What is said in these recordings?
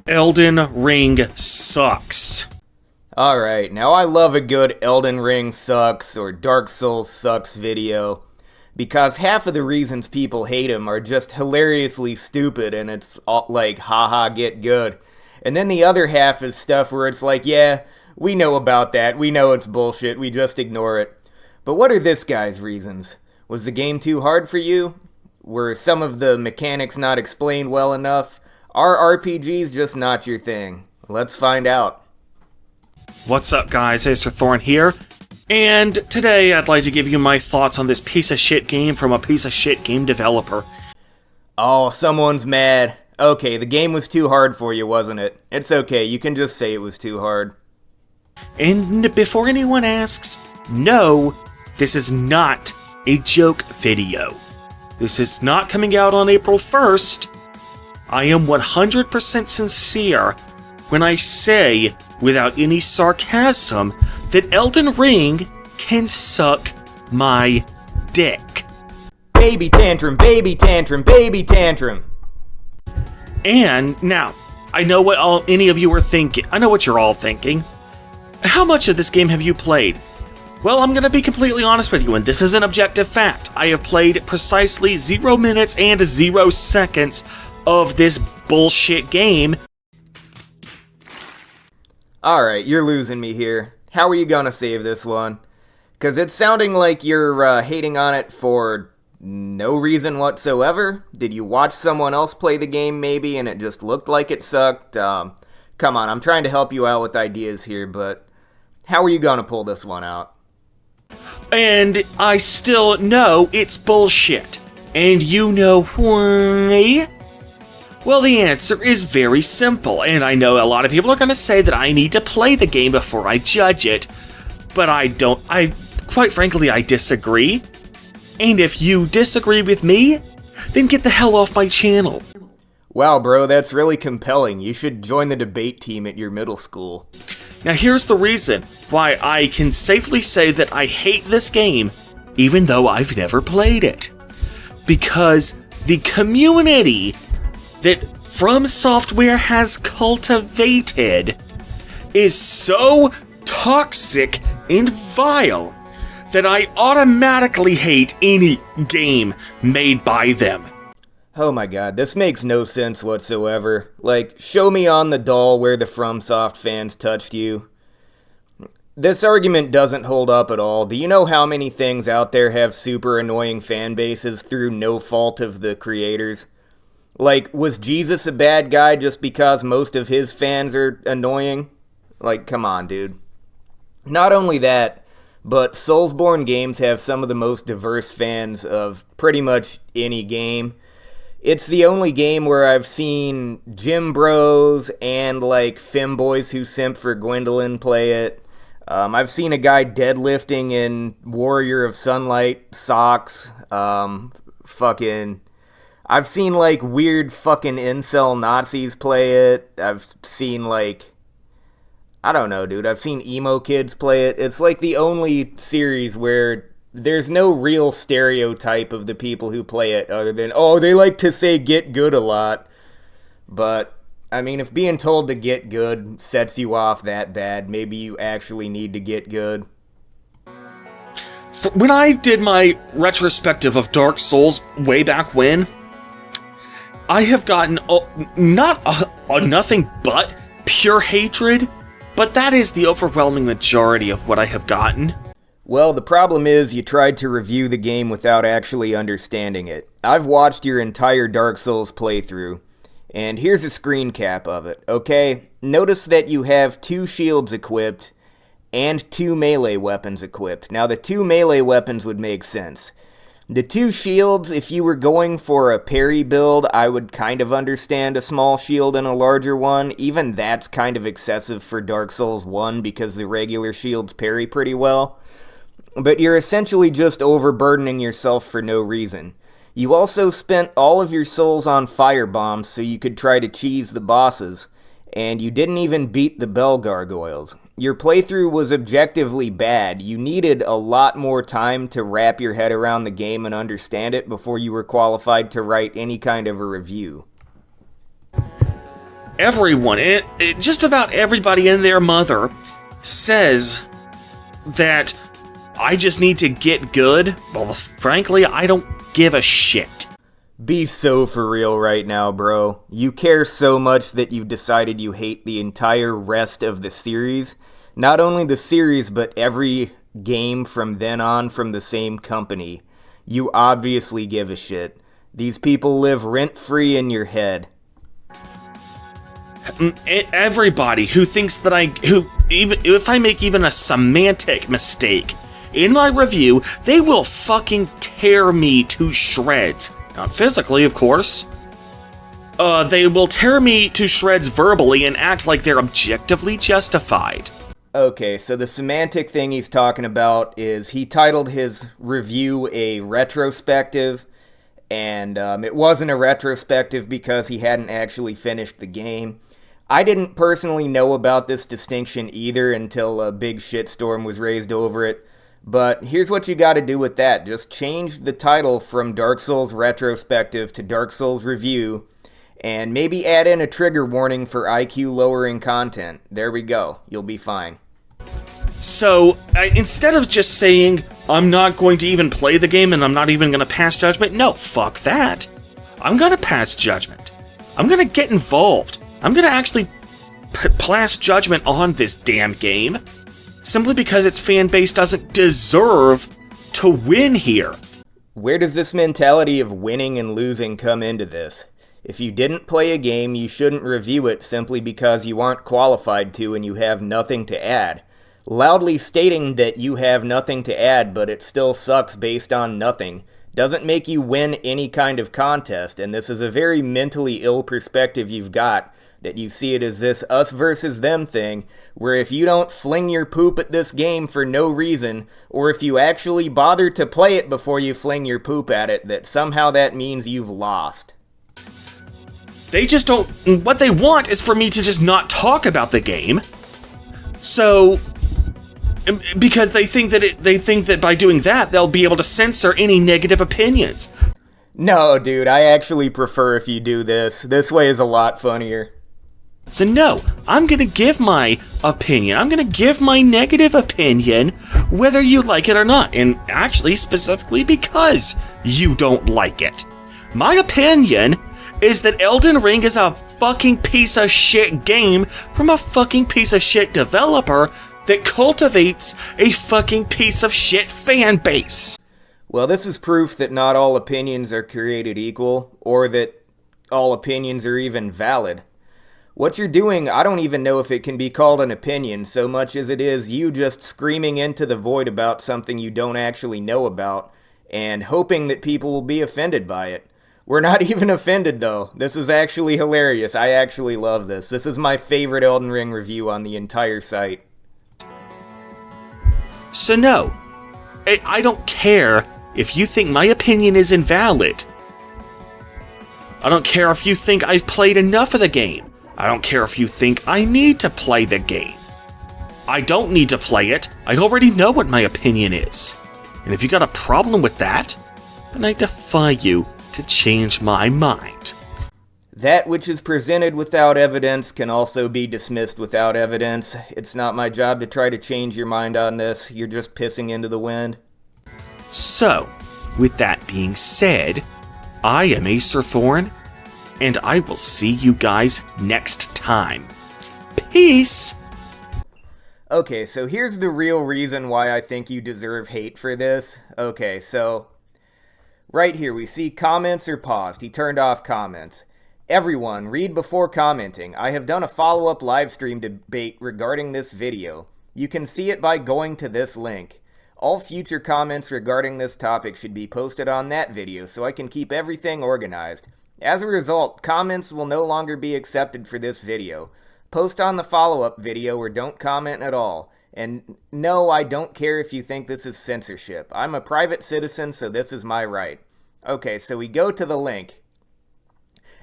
Elden Ring sucks. Alright, now I love a good Elden Ring sucks or Dark Souls sucks video, because half of the reasons people hate him are just hilariously stupid and it's all like, haha, get good. And then the other half is stuff where it's like, yeah, we know about that, we know it's bullshit, we just ignore it. But what are this guy's reasons? Was the game too hard for you? Were some of the mechanics not explained well enough? Are RPGs just not your thing? Let's find out. What's up, guys? Acerthorn here, and today I'd like to give you my thoughts on this piece of shit game from a piece of shit game developer. Oh, someone's mad. Okay, the game was too hard for you, wasn't it? It's okay, you can just say it was too hard. And before anyone asks, no, this is not a joke video. This is not coming out on April 1st. I am 100% sincere when I say, without any sarcasm, that Elden Ring can suck my dick. Baby tantrum, baby tantrum, baby tantrum. And now, I know what any of you are thinking. I know what you're all thinking. How much of this game have you played? Well, I'm gonna be completely honest with you, and this is an objective fact. I have played precisely 0 minutes and 0 seconds of this bullshit game. Alright, you're losing me here. How are you gonna save this one? Because it's sounding like you're hating on it for no reason whatsoever. Did you watch someone else play the game maybe and it just looked like it sucked? Come on, I'm trying to help you out with ideas here, but how are you gonna pull this one out? And I still know it's bullshit. And you know why? Well, the answer is very simple, and I know a lot of people are going to say that I need to play the game before I judge it, but quite frankly, I disagree. And if you disagree with me, then get the hell off my channel. Wow, bro, that's really compelling. You should join the debate team at your middle school. Now here's the reason why I can safely say that I hate this game, even though I've never played it. Because the community that From Software has cultivated is so toxic and vile that I automatically hate any game made by them. Oh my god, this makes no sense whatsoever. Like, show me on the doll where the FromSoft fans touched you. This argument doesn't hold up at all. Do you know how many things out there have super annoying fan bases through no fault of the creators? Like, was Jesus a bad guy just because most of his fans are annoying? Like, come on, dude. Not only that, but Soulsborne games have some of the most diverse fans of pretty much any game. It's the only game where I've seen gym bros and, like, femboys who simp for Gwendolyn play it. I've seen a guy deadlifting in Warrior of Sunlight socks. I've seen, like, weird fucking incel Nazis play it. I've seen, like, I don't know, dude. I've seen emo kids play it. It's, like, the only series where there's no real stereotype of the people who play it other than, oh, they like to say get good a lot. But, I mean, if being told to get good sets you off that bad, maybe you actually need to get good. When I did my retrospective of Dark Souls way back when, I have gotten nothing but pure hatred, but that is the overwhelming majority of what I have gotten. Well, the problem is you tried to review the game without actually understanding it. I've watched your entire Dark Souls playthrough, and here's a screen cap of it, okay? Notice that you have 2 shields equipped and 2 melee weapons equipped. Now, the 2 melee weapons would make sense. The 2 shields, if you were going for a parry build, I would kind of understand a small shield and a larger one. Even that's kind of excessive for Dark Souls 1 because the regular shields parry pretty well. But you're essentially just overburdening yourself for no reason. You also spent all of your souls on fire bombs so you could try to cheese the bosses, and you didn't even beat the bell gargoyles. Your playthrough was objectively bad. You needed a lot more time to wrap your head around the game and understand it before you were qualified to write any kind of a review. everyone, just about everybody and their mother, says that I just need to get good. Well, frankly, I don't give a shit. Be so for real right now, bro. You care so much that you've decided you hate the entire rest of the series. Not only the series, but every game from then on from the same company. You obviously give a shit. These people live rent-free in your head. Everybody who thinks that even if I make even a semantic mistake in my review, they will fucking tear me to shreds. Not physically, of course. They will tear me to shreds verbally and act like they're objectively justified. Okay, so the semantic thing he's talking about is he titled his review a retrospective, and it wasn't a retrospective because he hadn't actually finished the game. I didn't personally know about this distinction either until a big shitstorm was raised over it, but here's what you gotta do with that. Just change the title from Dark Souls Retrospective to Dark Souls Review, and maybe add in a trigger warning for IQ lowering content. There we go. You'll be fine. So, instead of just saying, I'm not going to even play the game and I'm not even going to pass judgment, no, fuck that. I'm going to pass judgment. I'm going to get involved. I'm going to actually pass judgment on this damn game, simply because its fan base doesn't deserve to win here. Where does this mentality of winning and losing come into this? If you didn't play a game, you shouldn't review it simply because you aren't qualified to and you have nothing to add. Loudly stating that you have nothing to add but it still sucks based on nothing doesn't make you win any kind of contest, and this is a very mentally ill perspective you've got, that you see it as this us versus them thing, where if you don't fling your poop at this game for no reason, or if you actually bother to play it before you fling your poop at it, that somehow that means you've lost. They just don't... What they want is for me to just not talk about the game. So... Because they think that by doing that, they'll be able to censor any negative opinions. No, dude, I actually prefer if you do this. This way is a lot funnier. So no, I'm gonna give my opinion. I'm gonna give my negative opinion, whether you like it or not. And actually, specifically because you don't like it. My opinion is that Elden Ring is a fucking piece of shit game from a fucking piece of shit developer that cultivates a fucking piece of shit fan base. Well, this is proof that not all opinions are created equal, or that all opinions are even valid. What you're doing, I don't even know if it can be called an opinion, so much as it is you just screaming into the void about something you don't actually know about, and hoping that people will be offended by it. We're not even offended, though. This is actually hilarious. I actually love this. This is my favorite Elden Ring review on the entire site. So no, I don't care if you think my opinion is invalid. I don't care if you think I've played enough of the game. I don't care if you think I need to play the game. I don't need to play it. I already know what my opinion is. And if you got a problem with that, then I defy you to change my mind. That which is presented without evidence can also be dismissed without evidence. It's not my job to try to change your mind on this. You're just pissing into the wind. So, with that being said, I am Acerthorn, and I will see you guys next time. Peace! Okay, so here's the real reason why I think you deserve hate for this. Okay, so right here we see comments are paused. He turned off comments. Everyone, read before commenting. I have done a follow-up livestream debate regarding this video. You can see it by going to this link. All future comments regarding this topic should be posted on that video so I can keep everything organized. As a result, comments will no longer be accepted for this video. Post on the follow-up video or don't comment at all. And no, I don't care if you think this is censorship. I'm a private citizen, so this is my right. Okay, so we go to the link.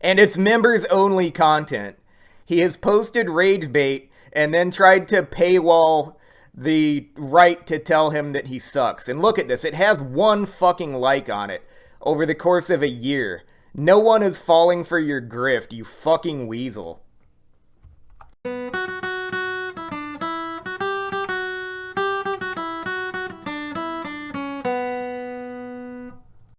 And it's members-only content. He has posted rage bait and then tried to paywall the right to tell him that he sucks. And look at this. It has 1 fucking like on it over the course of a year. No one is falling for your grift, you fucking weasel.